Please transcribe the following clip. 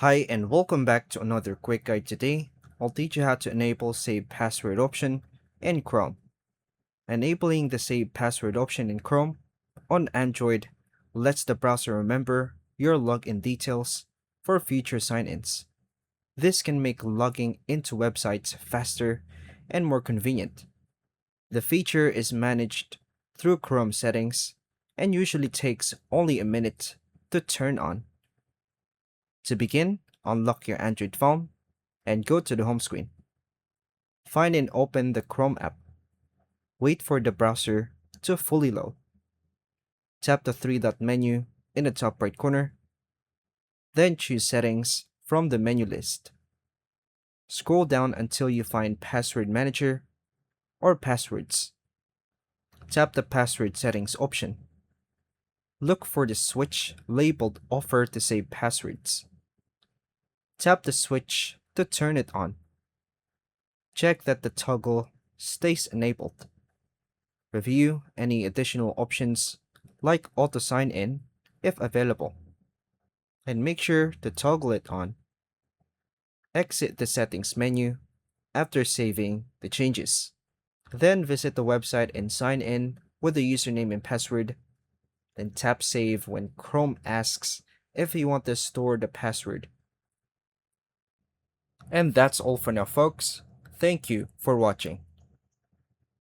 Hi and welcome back to another quick guide. Today, I'll teach you how to enable Save Password option in Chrome. Enabling the Save Password option in Chrome on Android lets the browser remember your login details for future sign-ins. This can make logging into websites faster and more convenient. The feature is managed through Chrome settings and usually takes only a minute to turn on. To begin, unlock your Android phone and go to the home screen. Find and open the Chrome app. Wait for the browser to fully load. Tap the three-dot menu in the top right corner. Then choose Settings from the menu list. Scroll down until you find Password Manager or Passwords. Tap the Password Settings option. Look for the switch labeled Offer to Save Passwords. Tap the switch to turn it on. Check that the toggle stays enabled. Review any additional options like auto sign in if available, and make sure to toggle it on. Exit the settings menu after saving the changes. Then visit the website and sign in with the username and password. Then tap save when Chrome asks if you want to store the password. And that's all for now, folks. Thank you for watching.